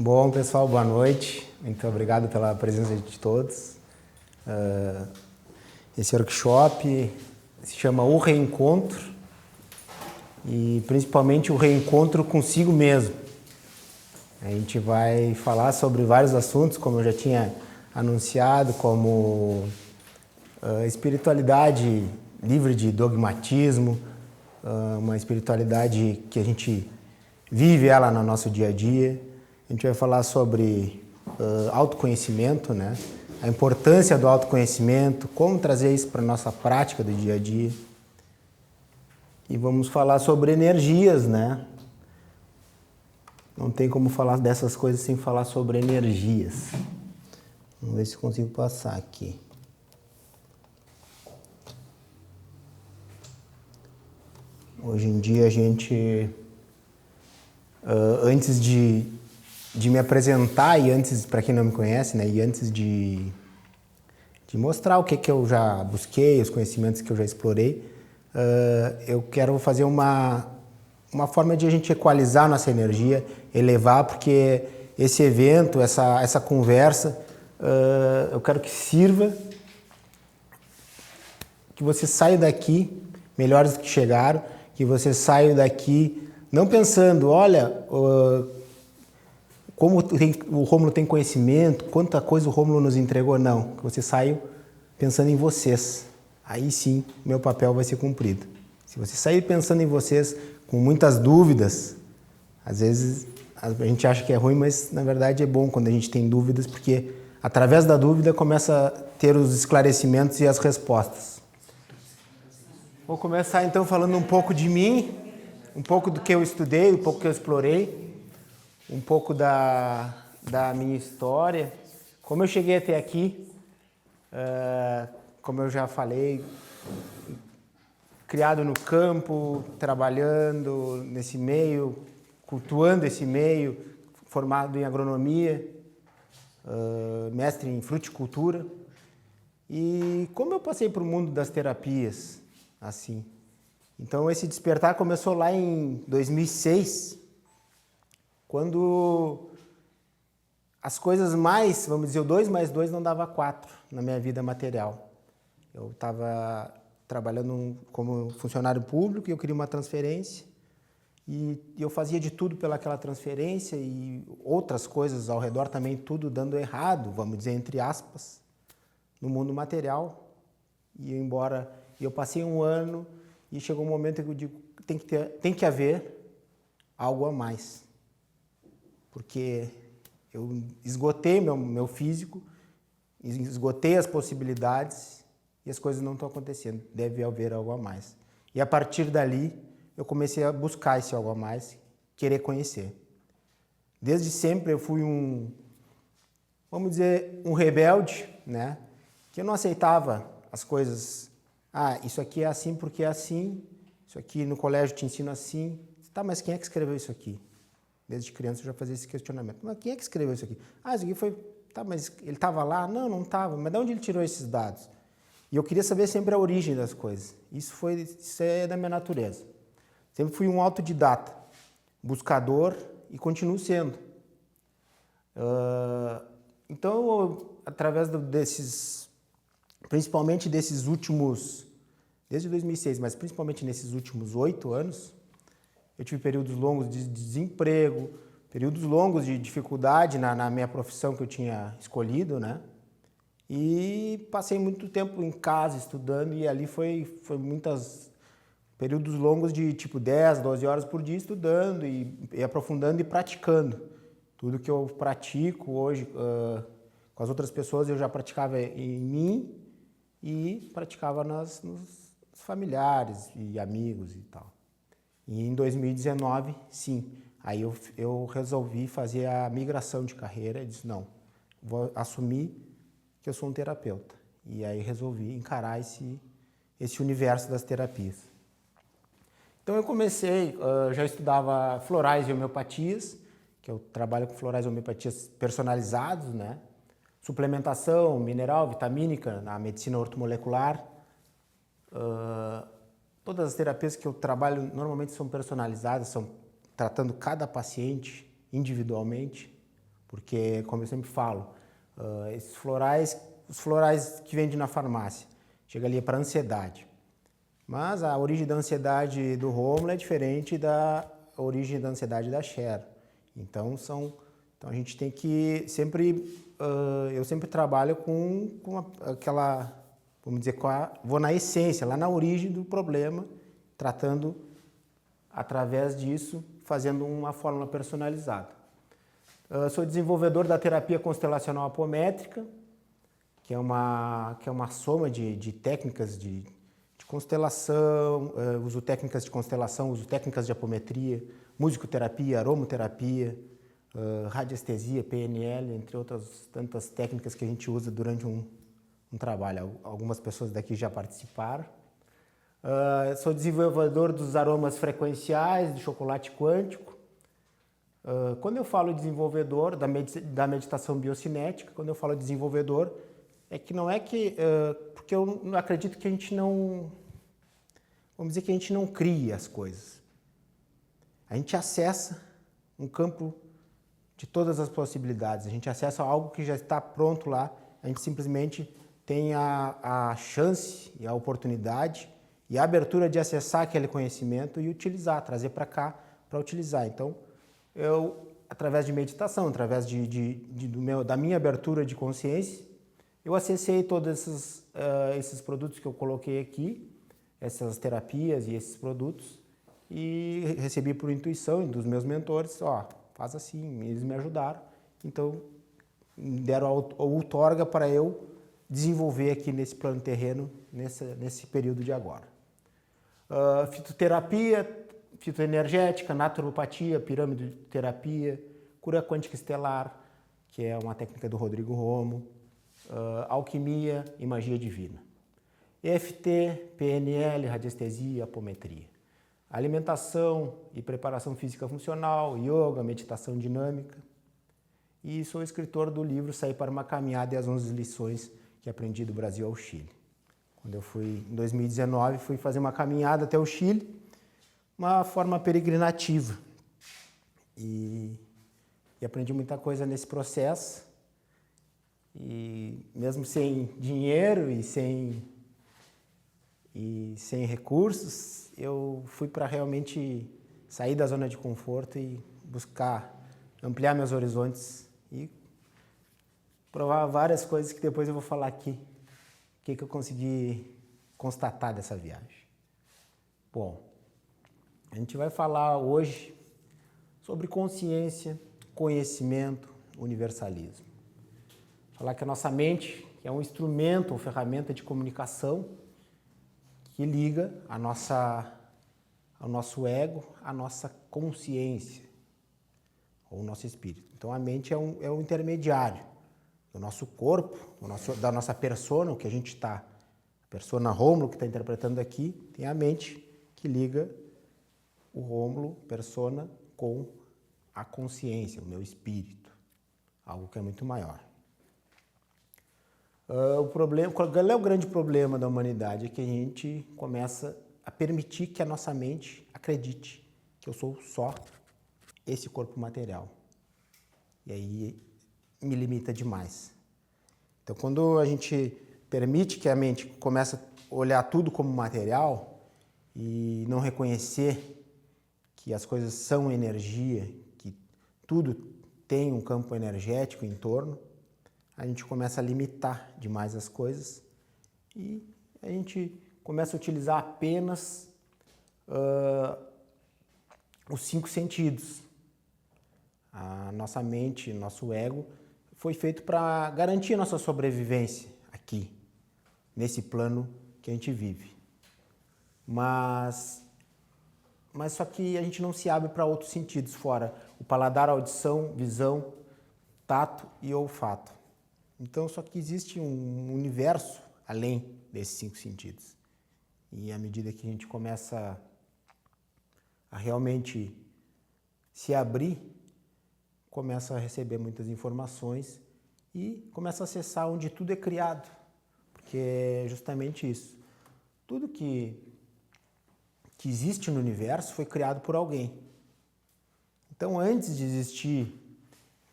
Bom, pessoal, boa noite. Muito obrigado pela presença de todos. Esse workshop se chama O Reencontro e principalmente o reencontro consigo mesmo. A gente vai falar sobre vários assuntos, como eu já tinha anunciado, como espiritualidade livre de dogmatismo, uma espiritualidade que a gente vive ela no nosso dia a dia. A gente vai falar sobre autoconhecimento, né? A importância do autoconhecimento, como trazer isso para a nossa prática do dia a dia. E vamos falar sobre energias, né? Não tem como falar dessas coisas sem falar sobre energias. Vamos ver se consigo passar aqui. Hoje em dia a gente, antes de me apresentar e antes, para quem não me conhece, né, e antes de mostrar o que eu já busquei, os conhecimentos que eu já explorei, eu quero fazer uma forma de a gente equalizar nossa energia, elevar, porque esse evento, essa conversa, eu quero que sirva, que você saia daqui melhores do que chegaram, que você saia daqui não pensando, olha, como o Rômulo tem conhecimento, quanta coisa o Rômulo nos entregou, não. Que você saiu pensando em vocês. Aí sim, meu papel vai ser cumprido. Se você sair pensando em vocês com muitas dúvidas, às vezes a gente acha que é ruim, mas na verdade é bom quando a gente tem dúvidas, porque através da dúvida começa a ter os esclarecimentos e as respostas. Vou começar então falando um pouco de mim, um pouco do que eu estudei, um pouco do que eu explorei, um pouco da minha história, como eu cheguei até aqui, como eu já falei, criado no campo, trabalhando nesse meio, cultuando esse meio, formado em agronomia, mestre em fruticultura. E como eu passei para o mundo das terapias, assim. Então esse despertar começou lá em 2006, quando as coisas mais, vamos dizer, o 2 mais 2 não dava 4 na minha vida material. Eu estava trabalhando como funcionário público e eu queria uma transferência e eu fazia de tudo pelaquela transferência e outras coisas ao redor também, tudo dando errado, vamos dizer, entre aspas, no mundo material. E embora eu passei um ano e chegou um momento que eu digo, tem que haver algo a mais. Porque eu esgotei meu físico, esgotei as possibilidades e as coisas não estão acontecendo. Deve haver algo a mais. E a partir dali, eu comecei a buscar esse algo a mais, querer conhecer. Desde sempre eu fui vamos dizer, um rebelde, né? Que eu não aceitava as coisas. Ah, isso aqui é assim porque é assim, isso aqui no colégio te ensino assim. Tá, mas quem é que escreveu isso aqui? Desde criança eu já fazia esse questionamento. Mas quem é que escreveu isso aqui? Ah, isso aqui foi... Tá, mas ele estava lá? Não, não estava. Mas de onde ele tirou esses dados? E eu queria saber sempre a origem das coisas. Isso é da minha natureza. Sempre fui um autodidata, buscador e continuo sendo. Então, através principalmente desses últimos... Desde 2006, mas principalmente nesses últimos 8 anos... Eu tive períodos longos de desemprego, períodos longos de dificuldade na minha profissão que eu tinha escolhido, né? E passei muito tempo em casa estudando e ali foi muitos períodos longos de tipo 10, 12 horas por dia estudando e aprofundando e praticando. Tudo que eu pratico hoje com as outras pessoas eu já praticava em mim e praticava nos familiares e amigos e tal. E em 2019, sim, aí eu resolvi fazer a migração de carreira e disse, não, vou assumir que eu sou um terapeuta. E aí resolvi encarar esse universo das terapias. Então eu comecei, já estudava florais e homeopatias, que eu trabalho com florais e homeopatias personalizados, né? Suplementação mineral, vitamínica, na medicina ortomolecular. Todas as terapias que eu trabalho normalmente são personalizadas, são tratando cada paciente individualmente. Porque, como eu sempre falo, esses florais, os florais que vendem na farmácia, chega ali para ansiedade. Mas a origem da ansiedade do Rômulo é diferente da origem da ansiedade da Cher. Então a gente tem que sempre, eu sempre trabalho com aquela, vamos dizer, vou na essência, lá na origem do problema, tratando através disso, fazendo uma fórmula personalizada. Sou desenvolvedor da terapia constelacional apométrica, que é uma soma de técnicas de constelação, uso técnicas de constelação, uso técnicas de apometria, musicoterapia, aromoterapia, radiestesia, PNL, entre outras tantas técnicas que a gente usa durante um trabalho. Algumas pessoas daqui já participaram. Sou desenvolvedor dos aromas frequenciais, do chocolate quântico. Quando eu falo desenvolvedor da meditação biocinética, quando eu falo desenvolvedor, é que não é que... porque eu acredito que a gente não... Vamos dizer que a gente não cria as coisas. A gente acessa um campo de todas as possibilidades. A gente acessa algo que já está pronto lá. A gente simplesmente tem a chance e a oportunidade e a abertura de acessar aquele conhecimento e utilizar, trazer para cá para utilizar. Então, eu, através de meditação, através da minha abertura de consciência, eu acessei todos esses produtos que eu coloquei aqui, essas terapias e esses produtos, e recebi por intuição dos meus mentores, faz assim, eles me ajudaram, então deram a outorga para eu desenvolver aqui nesse plano terreno, nesse período de agora. Fitoterapia, fitoenergética, naturopatia, pirâmide terapia, cura quântica estelar, que é uma técnica do Rodrigo Romo, alquimia e magia divina. EFT, PNL, radiestesia, apometria. Alimentação e preparação física funcional, yoga, meditação dinâmica. E sou escritor do livro Sair para uma Caminhada e as 11 lições que aprendi do Brasil ao Chile. Quando eu fui, em 2019, fui fazer uma caminhada até o Chile, uma forma peregrinativa. E aprendi muita coisa nesse processo. E mesmo sem dinheiro e sem recursos, eu fui para realmente sair da zona de conforto e buscar ampliar meus horizontes e provar várias coisas que depois eu vou falar aqui, o que eu consegui constatar dessa viagem. Bom, a gente vai falar hoje sobre consciência, conhecimento, universalismo. Falar que a nossa mente é um instrumento ou ferramenta de comunicação que liga ao nosso ego, à nossa consciência, ou nosso espírito. Então a mente é um intermediário do nosso corpo, da nossa persona, o que a gente está, a persona Rômulo que está interpretando aqui, tem a mente que liga o Rômulo, persona, com a consciência, o meu espírito, algo que é muito maior. Qual é o grande problema da humanidade? É que a gente começa a permitir que a nossa mente acredite que eu sou só esse corpo material. E aí me limita demais. Então, quando a gente permite que a mente comece a olhar tudo como material e não reconhecer que as coisas são energia, que tudo tem um campo energético em torno, a gente começa a limitar demais as coisas e a gente começa a utilizar apenas os 5 sentidos. A nossa mente, nosso ego, foi feito para garantir a nossa sobrevivência aqui, nesse plano que a gente vive. Mas só que a gente não se abre para outros sentidos fora o paladar, a audição, visão, tato e olfato. Então, só que existe um universo além desses 5 sentidos. E à medida que a gente começa a realmente se abrir, começa a receber muitas informações e começa a acessar onde tudo é criado. Porque é justamente isso. Tudo que existe no universo foi criado por alguém. Então, antes de existir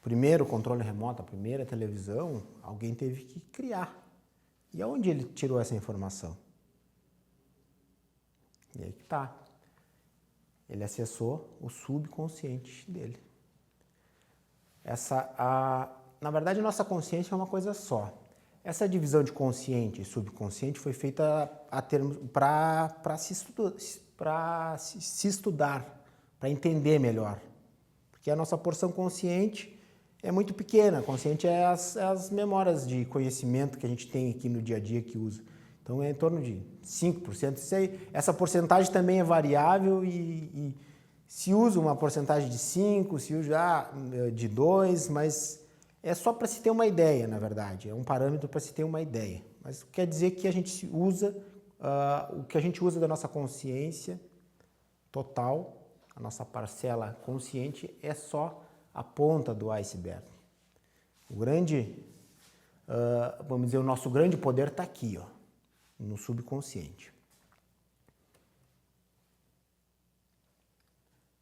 primeiro controle remoto, a primeira televisão, alguém teve que criar. E aonde ele tirou essa informação? E aí que tá. Ele acessou o subconsciente dele. Na verdade, nossa consciência é uma coisa só. Essa divisão de consciente e subconsciente foi feita para se estudar, para entender melhor. Porque a nossa porção consciente é muito pequena. Consciente é as memórias de conhecimento que a gente tem aqui no dia a dia que usa. Então é em torno de 5%. Essa porcentagem também é variável e se usa uma porcentagem de 5%, se usa de 2%, mas é só para se ter uma ideia, na verdade. É um parâmetro para se ter uma ideia. Mas quer dizer que a gente usa, o que a gente usa da nossa consciência total, a nossa parcela consciente, é só a ponta do iceberg. O grande, vamos dizer, o nosso grande poder está aqui, ó, no subconsciente.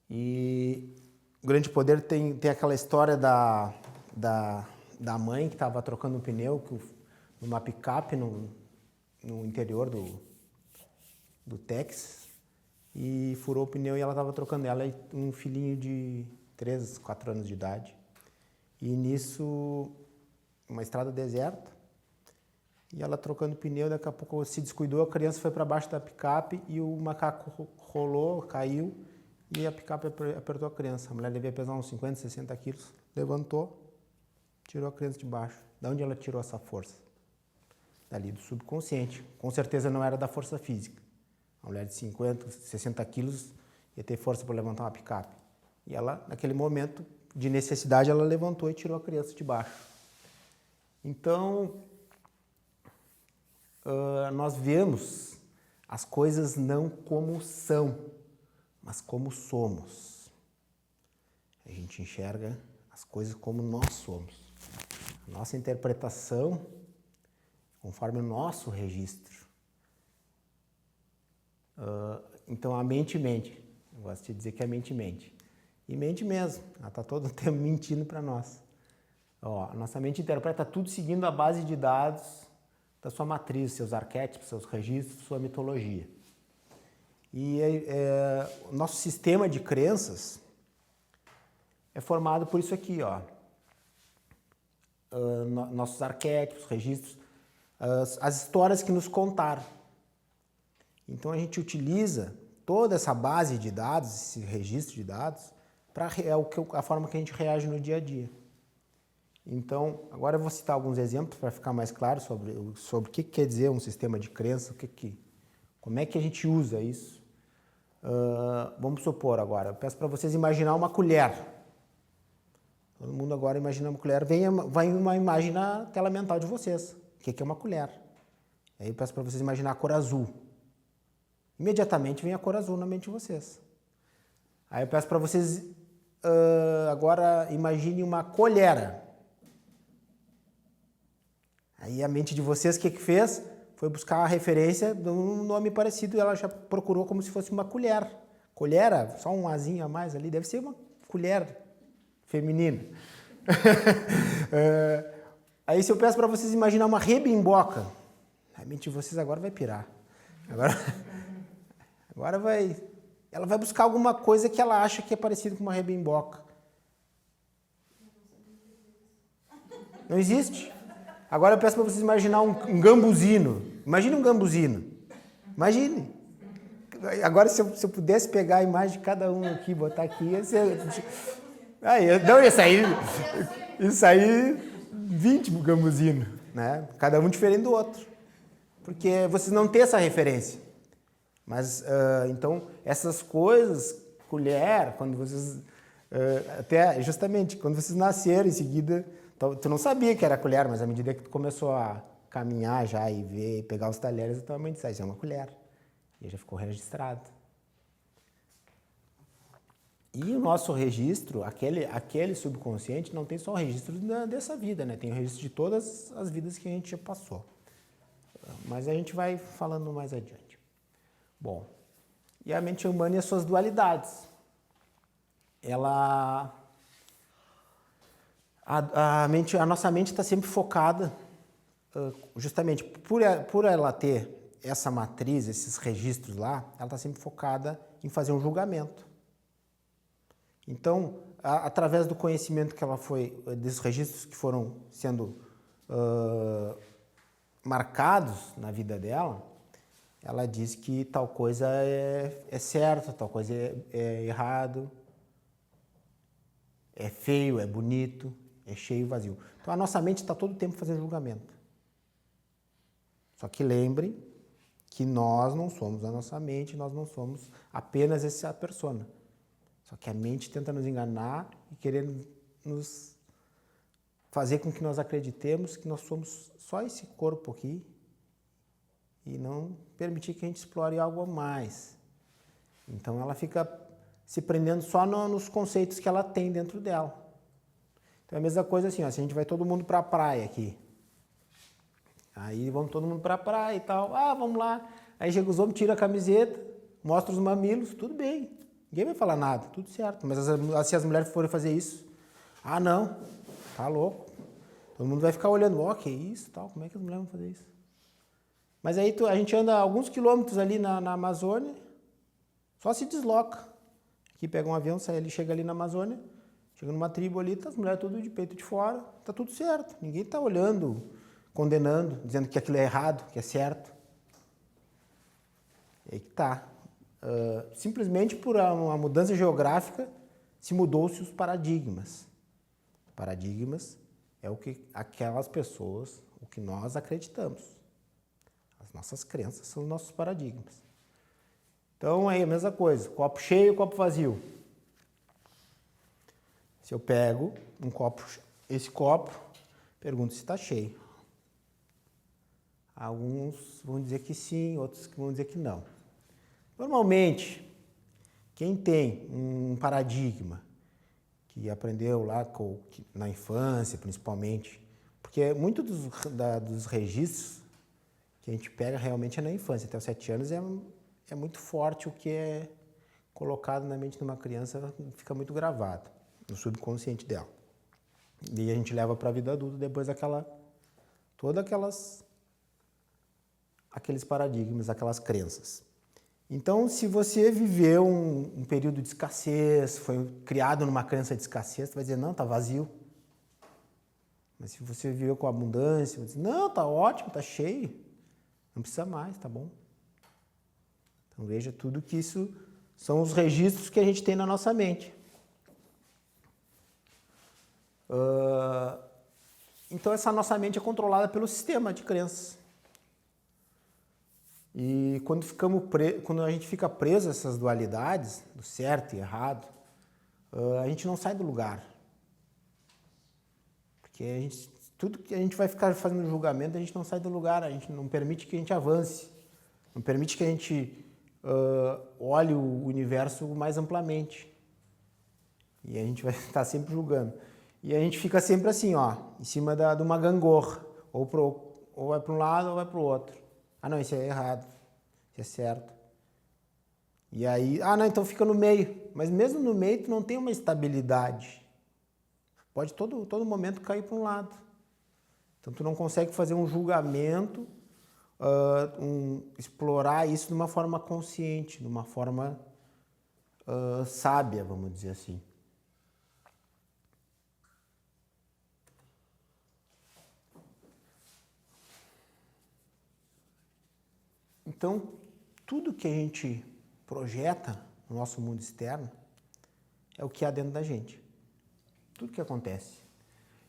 E o grande poder tem aquela história da mãe que estava trocando um pneu numa picape no interior do Texas e furou o pneu e ela estava trocando ela e um filhinho de 3, 4 anos de idade. E nisso, uma estrada deserta, e ela trocando pneu, daqui a pouco se descuidou, a criança foi para baixo da picape e o macaco rolou, caiu e a picape apertou a criança. A mulher devia pesar uns 50, 60 quilos, levantou, tirou a criança de baixo. De onde ela tirou essa força? Dali do subconsciente. Com certeza não era da força física. Uma mulher de 50, 60 quilos ia ter força para levantar uma picape. E ela, naquele momento de necessidade, ela levantou e tirou a criança de baixo. Então, nós vemos as coisas não como são, mas como somos. A gente enxerga as coisas como nós somos. A nossa interpretação, conforme o nosso registro. Então a mente mente. Eu gosto de dizer que a mente mente. E mente mesmo. Ela está todo o tempo mentindo para nós. A nossa mente interpreta tudo seguindo a base de dados da sua matriz, seus arquétipos, seus registros, sua mitologia. E o nosso sistema de crenças é formado por isso aqui, ó. Nossos arquétipos, registros, as histórias que nos contaram. Então a gente utiliza toda essa base de dados, esse registro de dados, para a forma que a gente reage no dia a dia. Então, agora eu vou citar alguns exemplos para ficar mais claro sobre o que quer dizer um sistema de crença, como é que a gente usa isso. Vamos supor agora, eu peço para vocês imaginar uma colher. Todo mundo agora imagina uma colher, vai uma imagem na tela mental de vocês. O que é uma colher? Aí eu peço para vocês imaginar a cor azul. Imediatamente vem a cor azul na mente de vocês. Aí eu peço para vocês agora imaginem uma colhera. Aí a mente de vocês, o que fez? Foi buscar a referência de um nome parecido e ela já procurou como se fosse uma colher. Colhera, só um azinho a mais ali, deve ser uma colher feminina. Aí se eu peço para vocês imaginar uma rebimboca, a mente de vocês agora vai pirar. Agora ela vai buscar alguma coisa que ela acha que é parecido com uma rebimboca. Não existe? Agora eu peço para vocês imaginar um gambuzino. Imagine um gambuzino. Imagine. Agora, se eu pudesse pegar a imagem de cada um aqui, botar aqui, ia sair 20 gambuzinos, né? Cada um diferente do outro. Porque vocês não têm essa referência. Mas, então, essas coisas, colher, quando vocês... até, justamente, quando vocês nasceram, em seguida... Tu não sabia que era colher, mas à medida que tu começou a caminhar já e ver, pegar os talheres, a tua mãe disse, isso é uma colher. E já ficou registrado. E o nosso registro, aquele subconsciente, não tem só o registro dessa vida, né? Tem o registro de todas as vidas que a gente já passou. Mas a gente vai falando mais adiante. Bom, e a mente humana e as suas dualidades. A nossa mente está sempre focada, justamente por ela ter essa matriz, esses registros lá, ela está sempre focada em fazer um julgamento. Então, através do conhecimento que ela desses registros que foram sendo marcados na vida dela, ela diz que tal coisa é certo, tal coisa é errado, é feio, é bonito, é cheio, vazio. Então a nossa mente está todo o tempo fazendo julgamento. Só que lembre que nós não somos a nossa mente, nós não somos apenas essa persona. Só que a mente tenta nos enganar e querer nos fazer com que nós acreditemos que nós somos só esse corpo aqui e não permitir que a gente explore algo a mais. Então ela fica se prendendo só nos conceitos que ela tem dentro dela. Então é a mesma coisa assim, ó, se a gente vai todo mundo para a praia aqui, aí vamos todo mundo para a praia e tal, vamos lá, aí chega os homens, tira a camiseta, mostra os mamilos, tudo bem, ninguém vai falar nada, tudo certo, mas se as mulheres forem fazer isso, não, tá louco, todo mundo vai ficar olhando, que isso, tal, como é que as mulheres vão fazer isso? Mas aí a gente anda alguns quilômetros ali na Amazônia, só se desloca, aqui pega um avião, sai ali, chega ali na Amazônia, chega numa tribo ali, tá as mulheres tudo de peito de fora, tá tudo certo. Ninguém tá olhando, condenando, dizendo que aquilo é errado, que é certo. É aí que tá. Simplesmente por uma mudança geográfica, se mudou-se os paradigmas. Paradigmas é o que aquelas pessoas, o que nós acreditamos. As nossas crenças são os nossos paradigmas. Então é a mesma coisa, copo cheio, copo vazio. Se eu pego esse copo, pergunto se está cheio. Alguns vão dizer que sim, outros vão dizer que não. Normalmente, quem tem um paradigma que aprendeu lá na infância, principalmente, porque muito dos registros que a gente pega realmente é na infância. Até os 7 anos é muito forte o que é colocado na mente de uma criança, fica muito gravado no subconsciente dela. E a gente leva para a vida adulta depois aqueles paradigmas, aquelas crenças. Então, se você viveu um período de escassez, foi criado numa crença de escassez, você vai dizer, não, tá vazio. Mas se você viveu com abundância, você vai dizer, não, tá ótimo, tá cheio, não precisa mais, tá bom. Então veja tudo que isso são os registros que a gente tem na nossa mente. Então essa nossa mente é controlada pelo sistema de crenças. E quando a gente fica preso a essas dualidades, do certo e errado, a gente não sai do lugar. Porque tudo que a gente vai ficar fazendo julgamento, a gente não sai do lugar, a gente não permite que a gente avance, não permite que a gente olhe o universo mais amplamente. E a gente vai estar sempre julgando. E a gente fica sempre assim, em cima de uma gangorra. Ou vai para um lado ou vai para o outro. Não, isso é errado. Isso é certo. E aí, não, então fica no meio. Mas mesmo no meio, tu não tem uma estabilidade. Pode todo momento cair para um lado. Então tu não consegue fazer um julgamento, explorar isso de uma forma consciente, de uma forma sábia, vamos dizer assim. Então, tudo que a gente projeta no nosso mundo externo é o que há dentro da gente. Tudo que acontece.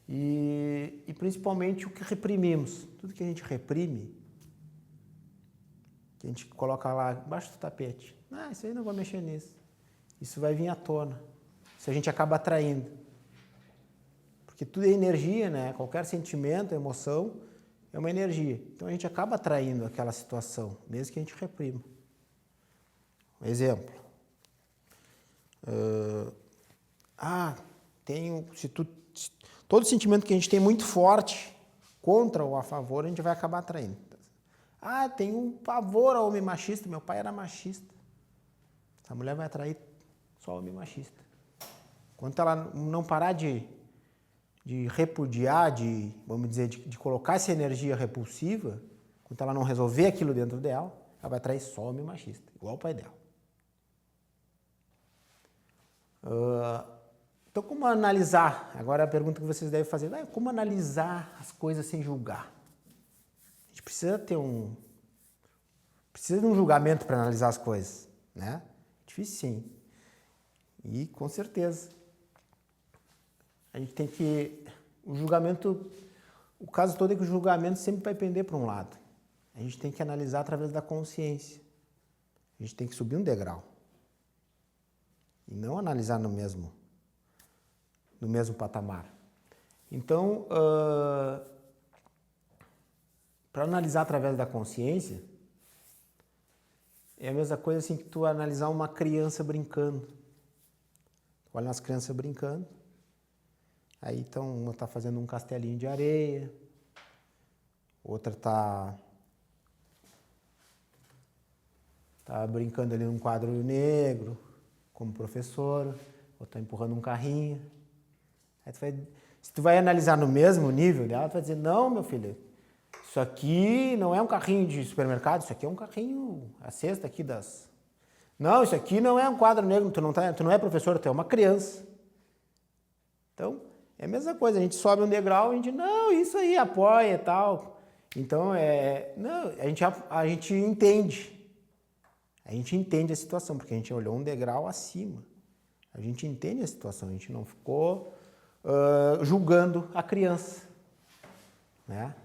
E principalmente o que reprimimos. Tudo que a gente reprime, que a gente coloca lá embaixo do tapete. Isso aí não vou mexer nisso. Isso vai vir à tona. Isso a gente acaba atraindo. Porque tudo é energia, né? Qualquer sentimento, emoção é uma energia. Então a gente acaba atraindo aquela situação, mesmo que a gente reprima. Um exemplo. Todo sentimento que a gente tem muito forte contra ou a favor, a gente vai acabar atraindo. Tem um pavor ao homem machista. Meu pai era machista. Essa mulher vai atrair só homem machista. Enquanto ela não parar de de repudiar, vamos dizer, de colocar essa energia repulsiva, quando ela não resolver aquilo dentro dela, ela vai atrair só homem machista, igual o pai dela. Então, como analisar? Agora a pergunta que vocês devem fazer é como analisar as coisas sem julgar? A gente precisa de um julgamento para analisar as coisas, né? Difícil sim. E com certeza. A gente tem que... O julgamento... O caso todo é que o julgamento sempre vai pender para um lado. A gente tem que analisar através da consciência. A gente tem que subir um degrau. E não analisar no mesmo patamar. Então, para analisar através da consciência, é a mesma coisa assim que tu analisar uma criança brincando. Tu olha umas crianças brincando, aí então uma está fazendo um castelinho de areia, outra está brincando ali num quadro negro, como professora, ou está empurrando um carrinho. Aí se tu vai analisar no mesmo nível dela, tu vai dizer, não, meu filho, isso aqui não é um carrinho de supermercado, isso aqui é um carrinho, a cesta aqui das... Não, isso aqui não é um quadro negro, tu não é professor, tu é uma criança. Então, é a mesma coisa, a gente sobe um degrau, a gente, não, isso aí apoia e tal. Então, não, a gente entende. A gente entende a situação, porque a gente olhou um degrau acima. A gente entende a situação, a gente não ficou julgando a criança, né?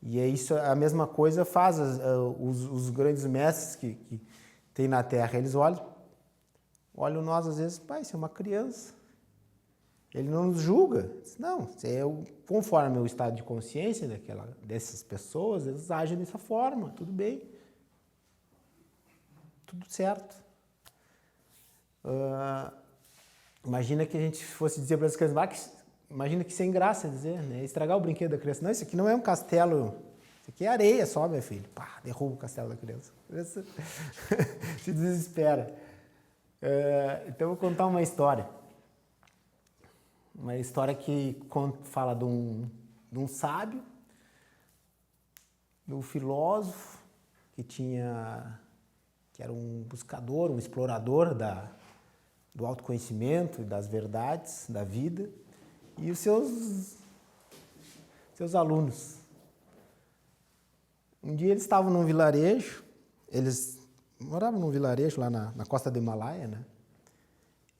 E é isso, a mesma coisa faz os grandes mestres que tem na Terra. Eles olham nós às vezes, pai, isso é uma criança. Ele não nos julga. Não, conforme o estado de consciência dessas pessoas, eles agem dessa forma, tudo bem. Tudo certo. Imagina que a gente fosse dizer para as crianças, imagina que sem graça dizer, né? Estragar o brinquedo da criança. Não, isso aqui não é um castelo, isso aqui é areia só, meu filho. Pá, derruba o castelo da criança. A criança se desespera. Então eu vou contar uma história. Uma história que fala de um sábio, de um filósofo que era um buscador, um explorador do autoconhecimento e das verdades da vida, e os seus alunos. Um dia eles estavam num vilarejo, eles moravam num vilarejo lá na costa do Himalaia, né?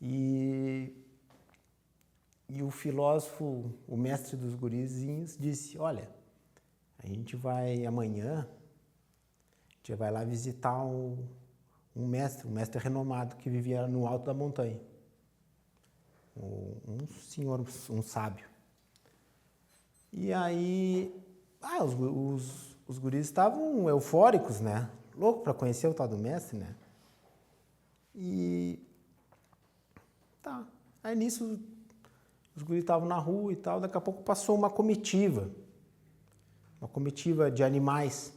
E o filósofo, o mestre dos gurizinhos, disse, olha, amanhã, a gente vai lá visitar um mestre renomado que vivia no alto da montanha. Um senhor, um sábio. E aí, os guris estavam eufóricos, né? Louco para conhecer o tal do mestre, né? E tá. Aí nisso, os guris estavam na rua e tal, daqui a pouco passou uma comitiva de animais,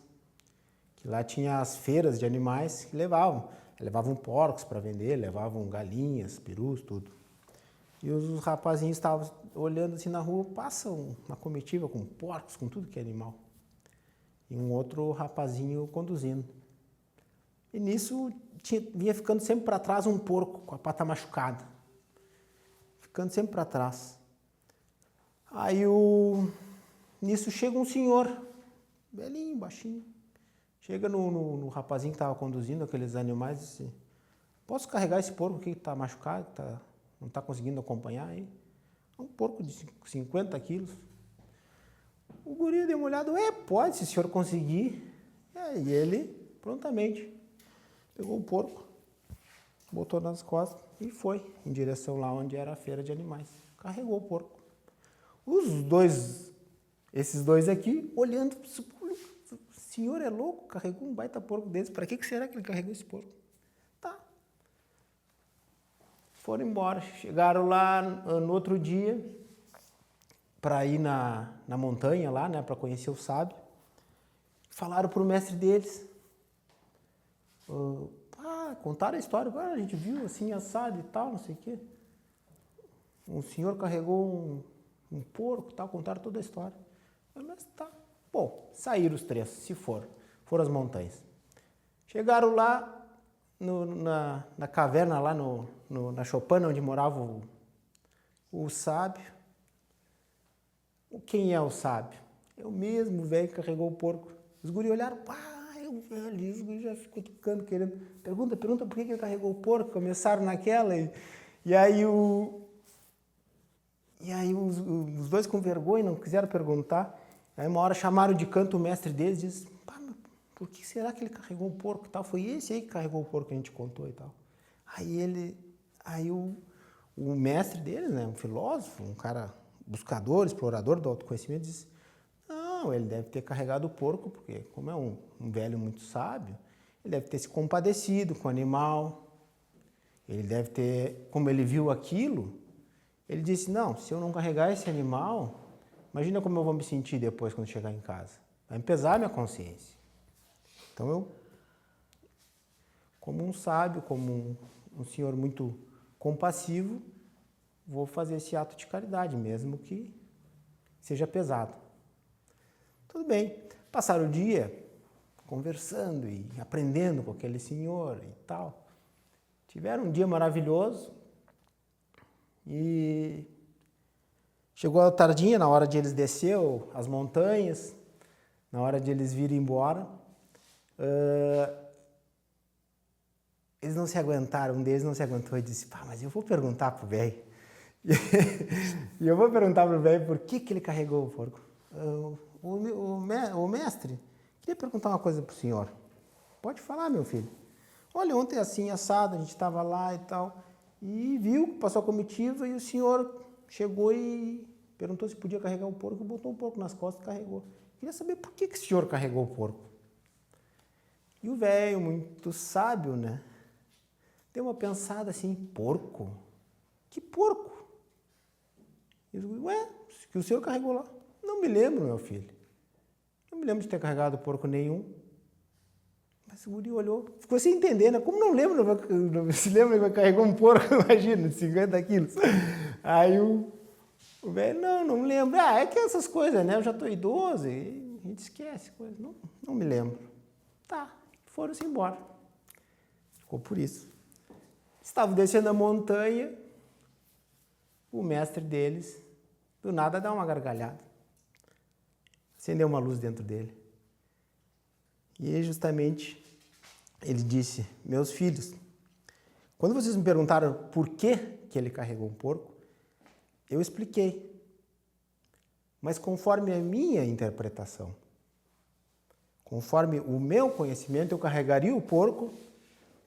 que lá tinha as feiras de animais que levavam porcos para vender, levavam galinhas, perus, tudo. E os rapazinhos estavam olhando assim na rua, passa uma comitiva com porcos, com tudo que é animal. E um outro rapazinho conduzindo. E nisso vinha ficando sempre para trás um porco com a pata machucada. Ficando sempre para trás. Aí nisso chega um senhor, belinho, baixinho. Chega no rapazinho que estava conduzindo aqueles animais e disse, posso carregar esse porco aqui que está machucado, não está conseguindo acompanhar aí? É um porco de 50 quilos. O guri deu uma olhada, pode, se o senhor conseguir. E ele, prontamente, pegou o porco, botou nas costas e foi em direção lá onde era a feira de animais. Carregou o porco. Esses dois aqui, olhando, o senhor é louco, carregou um baita porco desse, para que será que ele carregou esse porco? Tá. Foram embora, chegaram lá no outro dia, para ir na montanha lá, né, para conhecer o sábio. Falaram para o mestre deles. Contaram a história, a gente viu assim, assado e tal, não sei o quê. Um senhor carregou um porco, tal, contaram toda a história. Eu falei, mas tá. Bom, saíram os 3, se foram às montanhas. Chegaram lá na caverna, lá na choupana, onde morava o sábio. Quem é o sábio? É o mesmo velho que carregou o porco. Os guri olharam, é o velho, os guri já ficou ficando querendo. Pergunta por que ele carregou o porco. Começaram naquela e aí os dois com vergonha não quiseram perguntar. Aí uma hora chamaram de canto o mestre deles e disse, por que será que ele carregou o porco e tal? Foi esse aí que carregou o porco que a gente contou e tal. Aí o mestre deles, né, um filósofo, um cara buscador, explorador do autoconhecimento, disse, não, ele deve ter carregado o porco, porque como é um velho muito sábio, ele deve ter se compadecido com o animal, ele deve ter, como ele viu aquilo, ele disse, não, se eu não carregar esse animal, imagina como eu vou me sentir depois quando chegar em casa. Vai me pesar a minha consciência. Então eu, como um sábio, como um senhor muito compassivo, vou fazer esse ato de caridade, mesmo que seja pesado. Tudo bem. Passaram o dia conversando e aprendendo com aquele senhor e tal. Tiveram um dia maravilhoso e chegou a tardinha, na hora de eles descer as montanhas, na hora de eles virem embora. Eles não se aguentaram, um deles não se aguentou e disse, mas eu vou perguntar pro velho. E eu vou perguntar pro velho por que ele carregou o porco. O mestre, queria perguntar uma coisa pro senhor. Pode falar, meu filho. Olha, ontem assim, assado, a gente estava lá e tal, e viu, passou a comitiva e o senhor chegou e perguntou se podia carregar o porco, botou o porco nas costas e carregou. Queria saber por que o senhor carregou o porco. E o velho, muito sábio, né? Deu uma pensada assim, porco? Que porco? E eu digo, que o senhor carregou lá? Não me lembro, meu filho. Não me lembro de ter carregado porco nenhum. Mas o guri olhou, ficou sem entender, né? Como não lembro, não se lembra que carregou um porco, imagina, 50 quilos. Aí o velho, não me lembro. É que essas coisas, né? Eu já estou idoso e a gente esquece coisas. Não me lembro. Tá, foram-se embora. Ficou por isso. Estavam descendo a montanha, o mestre deles, do nada, dá uma gargalhada. Acendeu uma luz dentro dele. E justamente ele disse, meus filhos, quando vocês me perguntaram por que ele carregou um porco, eu expliquei, mas conforme a minha interpretação, conforme o meu conhecimento, eu carregaria o porco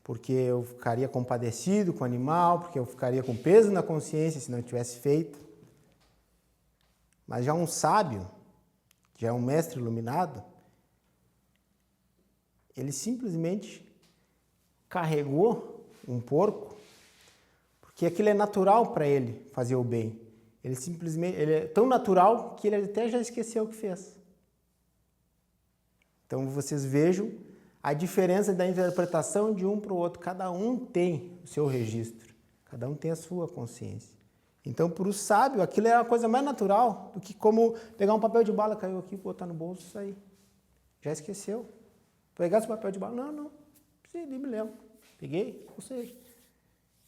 porque eu ficaria compadecido com o animal, porque eu ficaria com peso na consciência se não tivesse feito. Mas já um sábio, já é um mestre iluminado, ele simplesmente carregou um porco, porque aquilo é natural para ele fazer o bem. Ele é tão natural que ele até já esqueceu o que fez. Então vocês vejam a diferença da interpretação de um para o outro. Cada um tem o seu registro, cada um tem a sua consciência. Então, para o sábio, aquilo é a coisa mais natural do que como pegar um papel de bala, caiu aqui, botar no bolso e sair. Já esqueceu. Pegasse o papel de bala, não, sim, nem me lembro. Peguei, ou seja.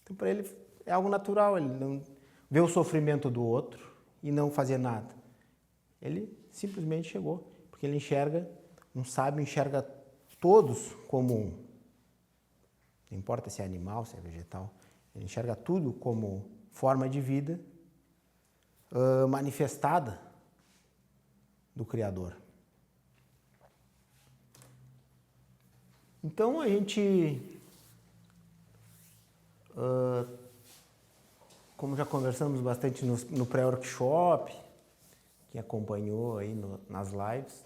Então, para ele é algo natural, ele não vê o sofrimento do outro e não fazer nada. Ele simplesmente chegou, porque ele enxerga, um sábio enxerga todos como um. Não importa se é animal, se é vegetal, ele enxerga tudo como forma de vida manifestada do Criador. Então a gente, como já conversamos bastante no pré-workshop, quem acompanhou aí nas lives,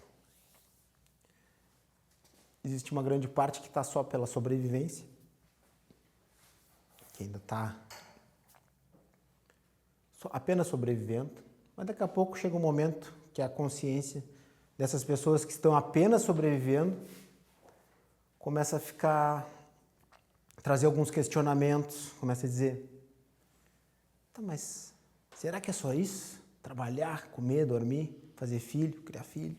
existe uma grande parte que está só pela sobrevivência, que ainda está apenas sobrevivendo, mas daqui a pouco chega um momento que a consciência dessas pessoas que estão apenas sobrevivendo começa a trazer alguns questionamentos, começa a dizer, tá, mas será que é só isso? trabalhar, comer, dormir, fazer filho, criar filho.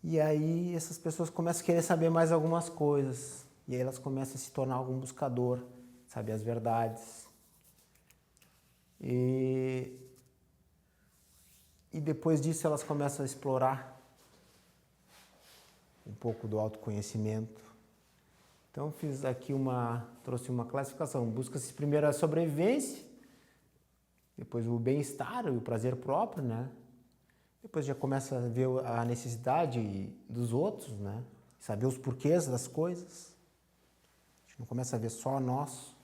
E aí essas pessoas começam a querer saber mais algumas coisas. E aí elas começam a se tornar algum buscador, saber as verdades. E depois disso elas começam a explorar um pouco do autoconhecimento. Então fiz aqui trouxe uma classificação. Busca-se primeiro a sobrevivência, depois o bem-estar e o prazer próprio, né? Depois já começa a ver a necessidade dos outros, né? Saber os porquês das coisas. A gente não começa a ver só nós.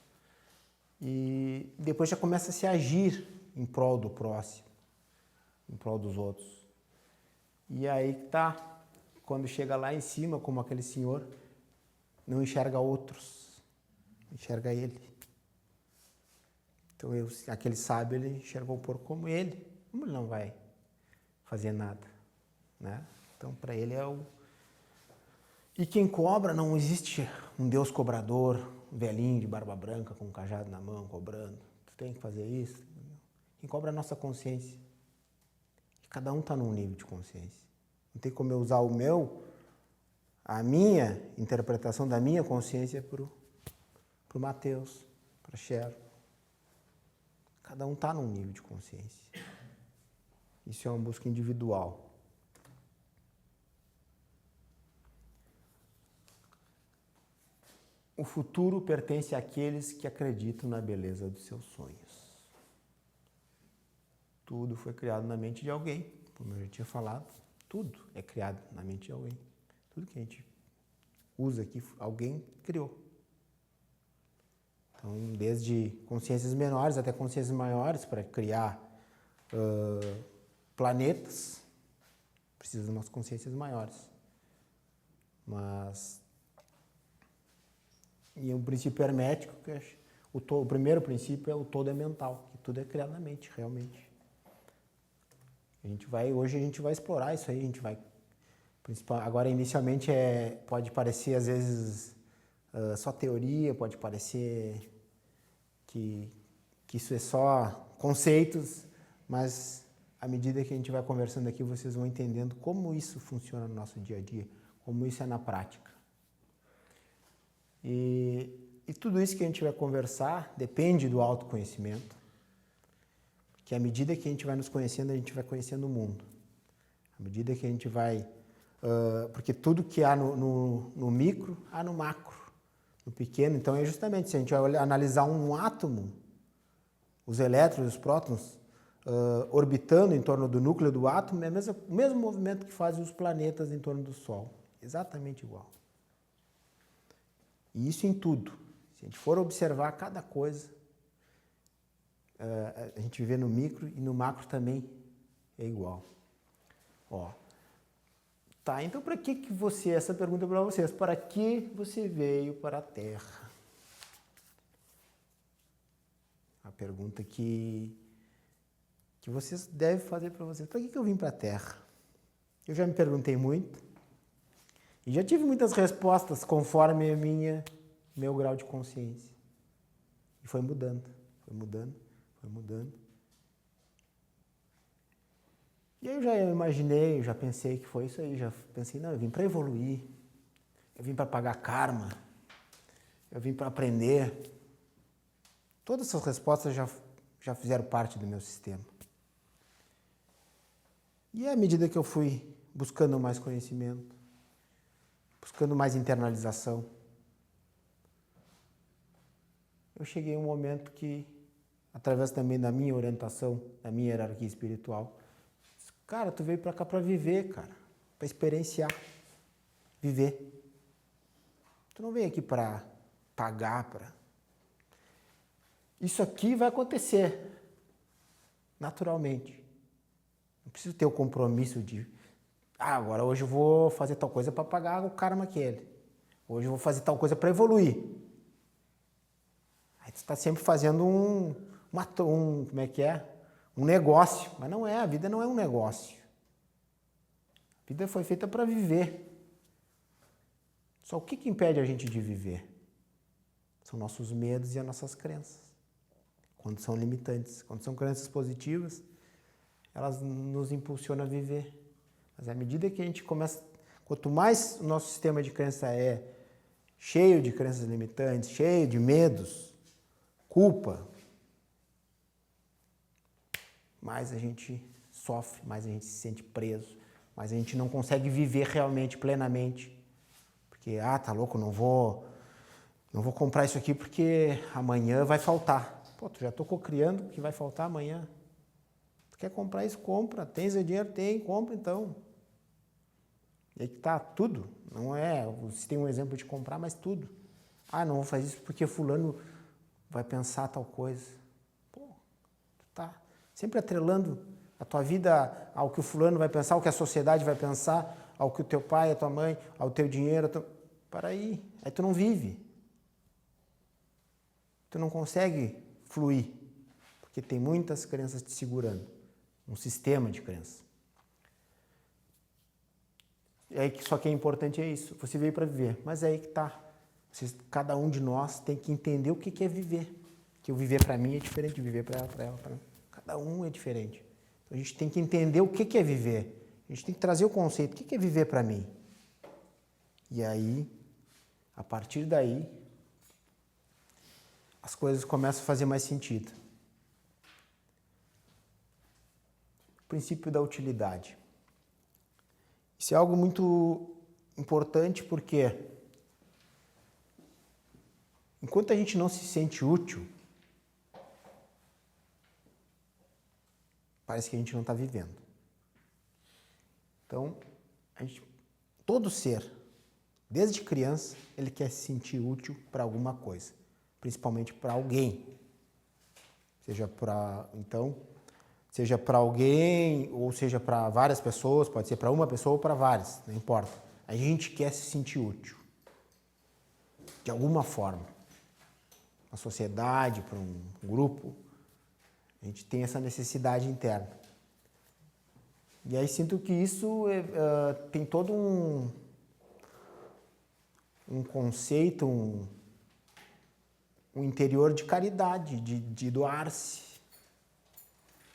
E depois já começa a se agir em prol do próximo, em prol dos outros. E aí tá, quando chega lá em cima, como aquele senhor, não enxerga outros, enxerga ele. Então aquele sábio, ele enxergou o porco como ele. Como ele não vai fazer nada, né? Então para ele é o... E quem cobra, não existe um Deus cobrador, um velhinho de barba branca com um cajado na mão cobrando. Tu tem que fazer isso. Quem cobra é a nossa consciência. E cada um está num nível de consciência. Não tem como eu usar a minha interpretação da minha consciência pro Mateus, para Cheryl. Cada um está num nível de consciência. Isso é uma busca individual. O futuro pertence àqueles que acreditam na beleza dos seus sonhos. Tudo foi criado na mente de alguém, como eu já tinha falado. Tudo é criado na mente de alguém. Tudo que a gente usa aqui, alguém criou. Então, desde consciências menores até consciências maiores, para criar planetas, precisa de umas consciências maiores. Mas... E um princípio hermético, o primeiro princípio é o todo é mental, que tudo é criado na mente, realmente. Hoje a gente vai explorar isso aí, agora, inicialmente, pode parecer, às vezes, só teoria, pode parecer que isso é só conceitos, mas à medida que a gente vai conversando aqui, vocês vão entendendo como isso funciona no nosso dia a dia, como isso é na prática. E tudo isso que a gente vai conversar depende do autoconhecimento, que à medida que a gente vai nos conhecendo, a gente vai conhecendo o mundo. À medida que a gente vai... porque tudo que há no micro, há no macro, no pequeno. Então, é justamente, se a gente vai analisar um átomo, os elétrons, os prótons, orbitando em torno do núcleo do átomo, é o mesmo movimento que fazem os planetas em torno do Sol. Exatamente igual. E isso em tudo. Se a gente for observar cada coisa, a gente vê no micro e no macro também é igual. Ó. Tá, então para que você, essa pergunta é para vocês, para que você veio para a Terra? A pergunta que vocês devem fazer para vocês. Para que eu vim para a Terra? Eu já me perguntei muito e já tive muitas respostas conforme meu grau de consciência. E foi mudando, foi mudando, foi mudando. E aí eu já imaginei, já pensei que foi isso aí, já pensei, não, eu vim para evoluir, eu vim para pagar karma, eu vim para aprender. Todas essas respostas já fizeram parte do meu sistema. E à medida que eu fui buscando mais conhecimento, buscando mais internalização, eu cheguei a um momento que, através também da minha orientação, da minha hierarquia espiritual, cara, tu veio pra cá pra viver, cara. Pra experienciar. Viver. Tu não veio aqui pra pagar, Isso aqui vai acontecer. Naturalmente. Não preciso ter o compromisso de... agora hoje eu vou fazer tal coisa pra pagar o karma aquele. Hoje eu vou fazer tal coisa pra evoluir. Aí tu tá sempre fazendo como é que é? Um negócio, mas não é, a vida não é um negócio. A vida foi feita para viver. Só o que impede a gente de viver? São nossos medos e as nossas crenças. Quando são limitantes. Quando são crenças positivas, elas nos impulsionam a viver. Mas à medida que a gente começa, quanto mais o nosso sistema de crença é cheio de crenças limitantes, cheio de medos, culpa, mais a gente sofre, mais a gente se sente preso, mais a gente não consegue viver realmente, plenamente. Porque, tá louco, não vou comprar isso aqui porque amanhã vai faltar. Pô, tu já tô cocriando que vai faltar amanhã. Tu quer comprar isso? Compra. Tens o dinheiro? Tem, compra então. E aí que tá, tudo. Não é, você tem um exemplo de comprar, mas tudo. Não vou fazer isso porque fulano vai pensar tal coisa. Pô, tu tá sempre atrelando a tua vida ao que o fulano vai pensar, ao que a sociedade vai pensar, ao que o teu pai, a tua mãe, ao teu dinheiro. Para aí tu não vive. Tu não consegue fluir, porque tem muitas crenças te segurando. Um sistema de crenças. E aí, só que é importante é isso, você veio para viver, mas é aí que tá. Cada um de nós tem que entender o que é viver. Que o viver para mim é diferente de viver para ela, para ela, para ela. Cada um é diferente. Então, a gente tem que entender o que é viver. A gente tem que trazer o conceito, o que é viver para mim? E aí, a partir daí, as coisas começam a fazer mais sentido. O princípio da utilidade. Isso é algo muito importante porque enquanto a gente não se sente útil, parece que a gente não está vivendo. Então, todo ser, desde criança, ele quer se sentir útil para alguma coisa, principalmente para alguém. Seja para alguém ou seja para várias pessoas, pode ser para uma pessoa ou para várias, não importa. A gente quer se sentir útil, de alguma forma. Uma sociedade, para um grupo, a gente tem essa necessidade interna. E aí sinto que isso tem todo um conceito, um interior de caridade, de doar-se.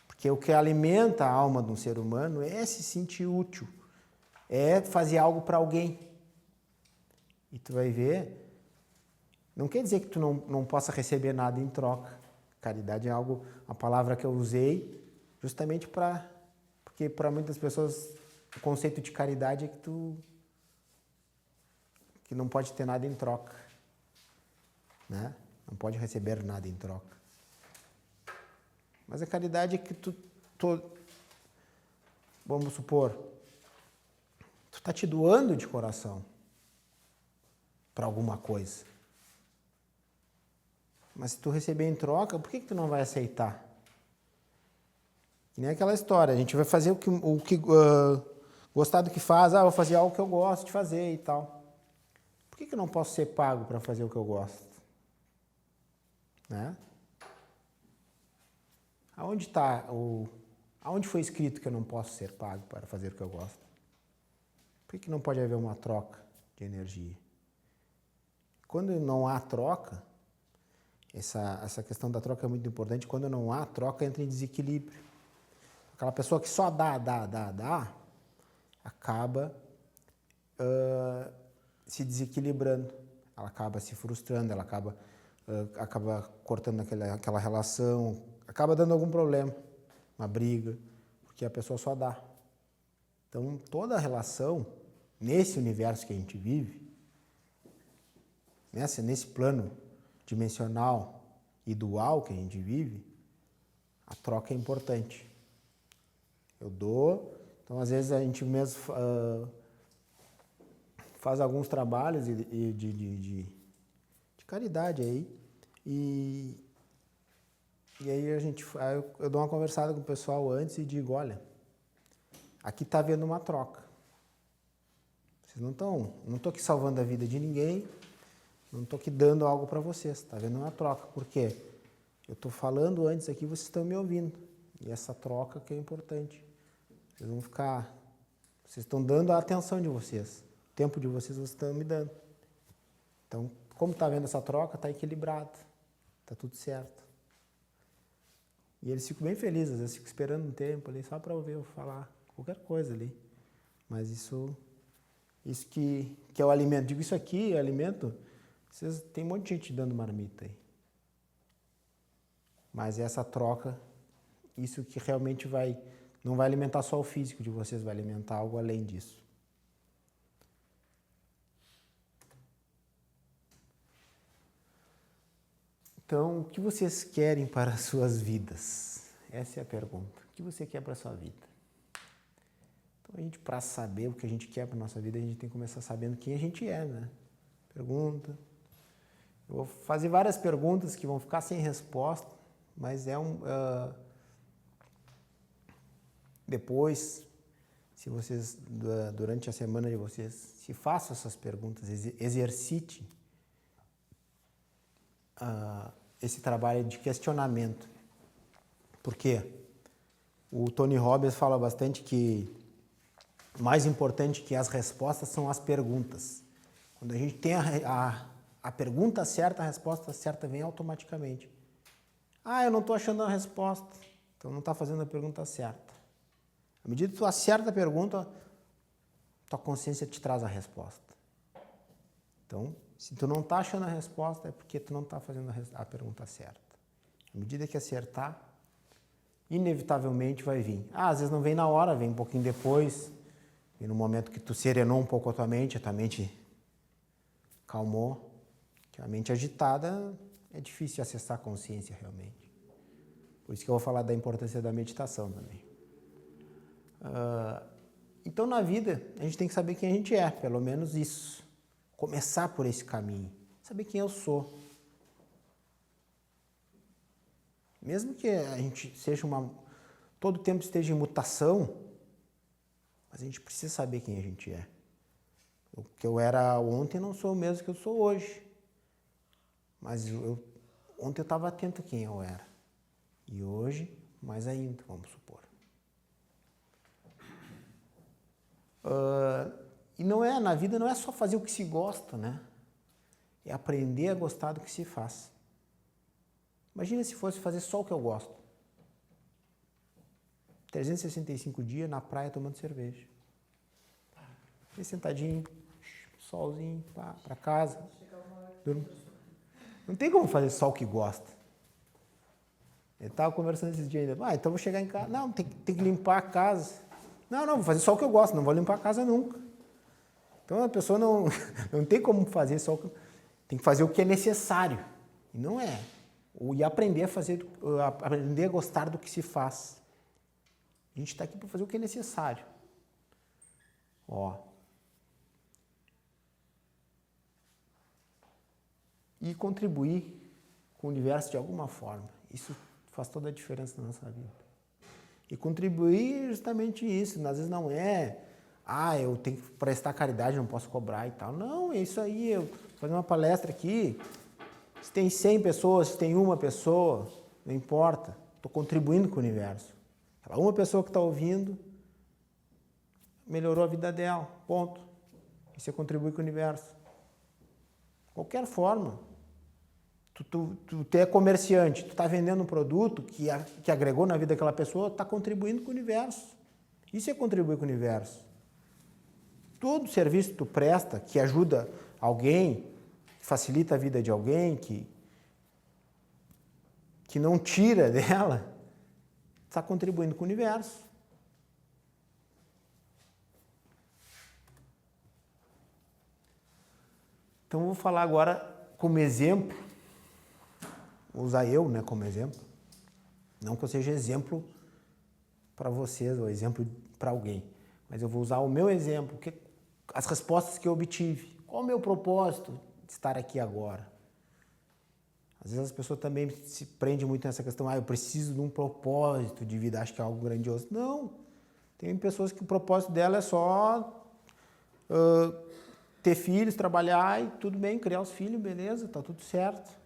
Porque o que alimenta a alma de um ser humano é se sentir útil, é fazer algo para alguém. E tu vai ver, não quer dizer que tu não possa receber nada em troca. Caridade é algo, a palavra que eu usei justamente porque para muitas pessoas o conceito de caridade é que não pode ter nada em troca, né? Não pode receber nada em troca. Mas a caridade é que vamos supor, tu está te doando de coração para alguma coisa. Mas se tu receber em troca, por que tu não vai aceitar? Que nem aquela história, a gente vai fazer gostar do que faz, vou fazer algo que eu gosto de fazer e tal. Por que eu não posso ser pago para fazer o que eu gosto? Né? Aonde foi escrito que eu não posso ser pago para fazer o que eu gosto? Por que não pode haver uma troca de energia? Quando não há troca, essa questão da troca é muito importante, quando não há troca entra em desequilíbrio. Aquela pessoa que só dá, acaba se desequilibrando, ela acaba se frustrando, ela acaba cortando aquela relação, acaba dando algum problema, uma briga, porque a pessoa só dá. Então, toda relação, nesse universo que a gente vive, nesse plano dimensional e dual que a gente vive, a troca é importante. Eu dou, então às vezes a gente mesmo faz alguns trabalhos de caridade aí, e aí eu dou uma conversada com o pessoal antes e digo, olha, aqui está havendo uma troca. Vocês não estou aqui salvando a vida de ninguém, não estou aqui dando algo para vocês, está havendo uma troca. Por quê? Eu estou falando antes aqui, vocês estão me ouvindo. E essa troca que é importante. Vocês estão dando a atenção de vocês. O tempo de vocês estão me dando. Então, como está havendo essa troca, está equilibrado. Está tudo certo. E eles ficam bem felizes, às vezes ficam esperando um tempo ali só para ouvir eu falar qualquer coisa ali. Mas isso que é o alimento. Digo, isso aqui é alimento, tem um monte de gente dando marmita aí. Mas essa troca, isso que realmente não vai alimentar só o físico de vocês, vai alimentar algo além disso. Então, o que vocês querem para as suas vidas? Essa é a pergunta. O que você quer para a sua vida? Então, a gente, para saber o que a gente quer para a nossa vida, a gente tem que começar sabendo quem a gente é, né? Pergunta. Eu vou fazer várias perguntas que vão ficar sem resposta, mas depois, se vocês, durante a semana de vocês, se façam essas perguntas, exercite esse trabalho de questionamento. Por quê? O Tony Robbins fala bastante que mais importante que as respostas são as perguntas. Quando a gente tem a pergunta certa, a resposta certa vem automaticamente. Eu não estou achando a resposta, então não está fazendo a pergunta certa. À medida que tu acerta a pergunta, tua consciência te traz a resposta. Então, se tu não está achando a resposta, é porque tu não está fazendo a pergunta certa. À medida que acertar, inevitavelmente vai vir. Às vezes não vem na hora, vem um pouquinho depois, e no momento que tu serenou um pouco a tua mente calmou, que a mente agitada é difícil acessar a consciência realmente. Por isso que eu vou falar da importância da meditação também. Então, na vida, a gente tem que saber quem a gente é, pelo menos isso. Começar por esse caminho, saber quem eu sou. Mesmo que a gente todo tempo esteja em mutação, mas a gente precisa saber quem a gente é. O que eu era ontem não sou o mesmo que eu sou hoje. Mas ontem eu estava atento a quem eu era. E hoje, mais ainda, vamos supor. E na vida não é só fazer o que se gosta, né? É aprender a gostar do que se faz. Imagina se fosse fazer só o que eu gosto. 365 dias na praia tomando cerveja. E sentadinho, solzinho, para casa. Não tem como fazer só o que gosta. Eu estava conversando esses dias ainda. Então vou chegar em casa. Não, tem que limpar a casa. Não, vou fazer só o que eu gosto, não vou limpar a casa nunca. Então a pessoa não tem como fazer só o que... Tem que fazer o que é necessário. E não é. E aprender a gostar do que se faz. A gente está aqui para fazer o que é necessário. E contribuir com o universo de alguma forma. Isso faz toda a diferença na nossa vida. E contribuir justamente isso. Às vezes não é, eu tenho que prestar caridade, não posso cobrar e tal. Não, é isso aí. Eu vou fazer uma palestra aqui. Se tem 100 pessoas, se tem uma pessoa, não importa. Estou contribuindo com o universo. Aquela uma pessoa que está ouvindo melhorou a vida dela. Ponto. E você contribui com o universo. Qualquer forma. Tu é comerciante, tu está vendendo um produto que agregou na vida daquela pessoa, está contribuindo com o universo. Isso é contribuir com o universo. Todo serviço que tu presta, que ajuda alguém, que facilita a vida de alguém, que não tira dela, está contribuindo com o universo. Então, eu vou falar agora como exemplo. Vou usar eu, como exemplo. Não que eu seja exemplo para vocês, ou exemplo para alguém. Mas eu vou usar o meu exemplo, as respostas que eu obtive. Qual o meu propósito de estar aqui agora? Às vezes as pessoas também se prendem muito nessa questão. Eu preciso de um propósito de vida, acho que é algo grandioso. Não. Tem pessoas que o propósito dela é só ter filhos, trabalhar e tudo bem, criar os filhos, beleza, tá tudo certo.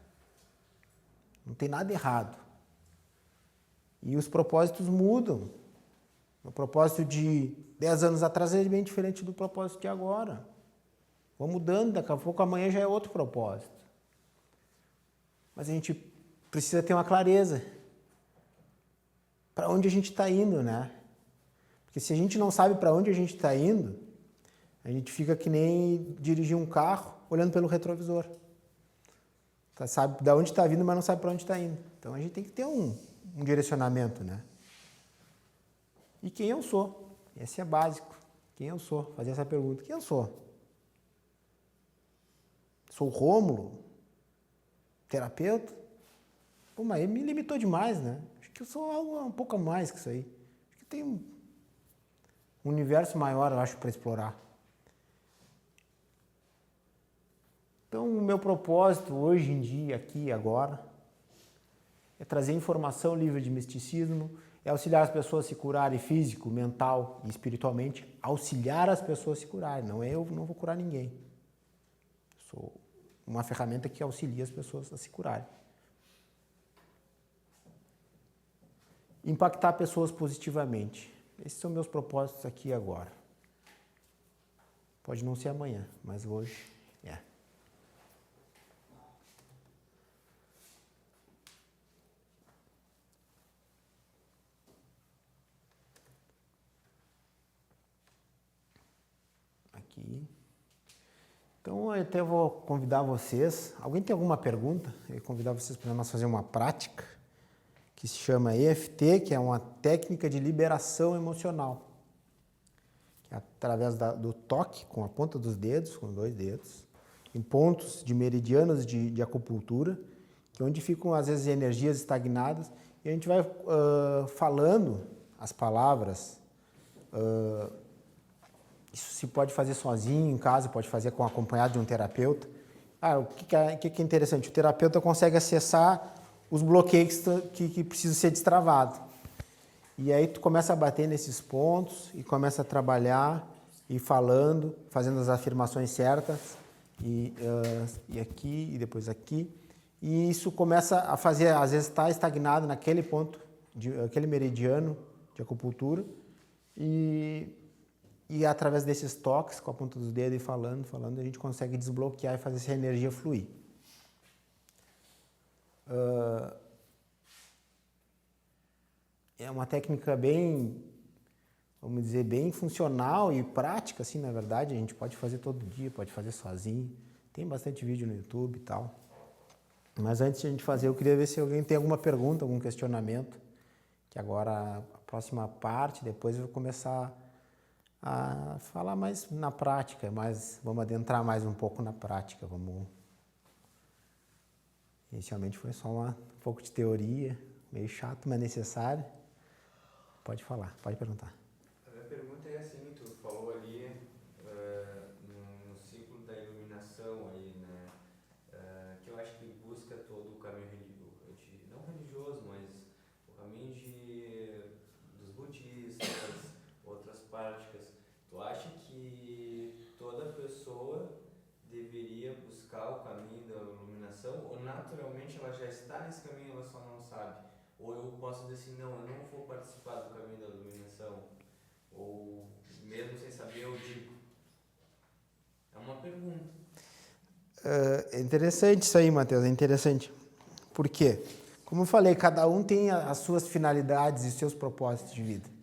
Não tem nada errado. E os propósitos mudam. O propósito de 10 anos atrás é bem diferente do propósito de agora. Vão mudando, daqui a pouco amanhã já é outro propósito. Mas a gente precisa ter uma clareza. para onde a gente está indo, né? Porque se a gente não sabe para onde a gente está indo, a gente fica que nem dirigir um carro olhando pelo retrovisor. Tá, sabe de onde está vindo, mas não sabe para onde está indo. Então a gente tem que ter um direcionamento, né? E quem eu sou? Esse é básico. Quem eu sou? Fazer essa pergunta. Quem eu sou? Sou o Rômulo? Terapeuta? Pô, mas ele me limitou demais, né? Acho que eu sou algo um pouco a mais que isso aí. Acho que tem um universo maior, eu acho, para explorar. Então, o meu propósito hoje em dia, aqui e agora, é trazer informação livre de misticismo, é auxiliar as pessoas a se curarem físico, mental e espiritualmente, auxiliar as pessoas a se curarem. Eu não vou curar ninguém. Sou uma ferramenta que auxilia as pessoas a se curarem. Impactar pessoas positivamente. Esses são meus propósitos aqui e agora. Pode não ser amanhã, mas hoje é. Aqui. Então, eu até vou convidar vocês. Alguém tem alguma pergunta? Eu vou convidar vocês para nós fazer uma prática que se chama EFT, que é uma técnica de liberação emocional. Que é através do toque com a ponta dos dedos, com os 2 dedos, em pontos de meridianos de acupuntura, que é onde ficam, às vezes, energias estagnadas, e a gente vai falando as palavras. Isso se pode fazer sozinho, em casa, pode fazer acompanhado de um terapeuta. O que é interessante? O terapeuta consegue acessar os bloqueios que precisam ser destravados. E aí tu começa a bater nesses pontos e começa a trabalhar e falando, fazendo as afirmações certas, e aqui e depois aqui. E isso começa a fazer, às vezes está estagnado naquele ponto, aquele meridiano de acupuntura, e através desses toques, com a ponta dos dedos e falando, a gente consegue desbloquear e fazer essa energia fluir. É uma técnica bem, vamos dizer, bem funcional e prática, assim, na verdade. A gente pode fazer todo dia, pode fazer sozinho. Tem bastante vídeo no YouTube e tal. Mas antes de a gente fazer, eu queria ver se alguém tem alguma pergunta, algum questionamento. Que agora, a próxima parte, depois eu vou começar a falar mais na prática, vamos adentrar mais um pouco na prática. Inicialmente foi só um pouco de teoria, meio chato, mas necessário. Pode falar, pode perguntar. A minha pergunta é assim, tu falou ali no ciclo da iluminação aí, né, que eu acho que busca todo o caminho não religioso, mas o caminho dos budistas, outras práticas. Tu acha que toda pessoa deveria buscar o caminho da iluminação, ou naturalmente ela já está nesse caminho e ela só não sabe? Ou eu posso dizer assim, não, eu não vou participar do caminho da iluminação? Ou mesmo sem saber, eu digo? É uma pergunta. É interessante isso aí, Matheus, é interessante. Por quê? Como eu falei, cada um tem as suas finalidades e seus propósitos de vida.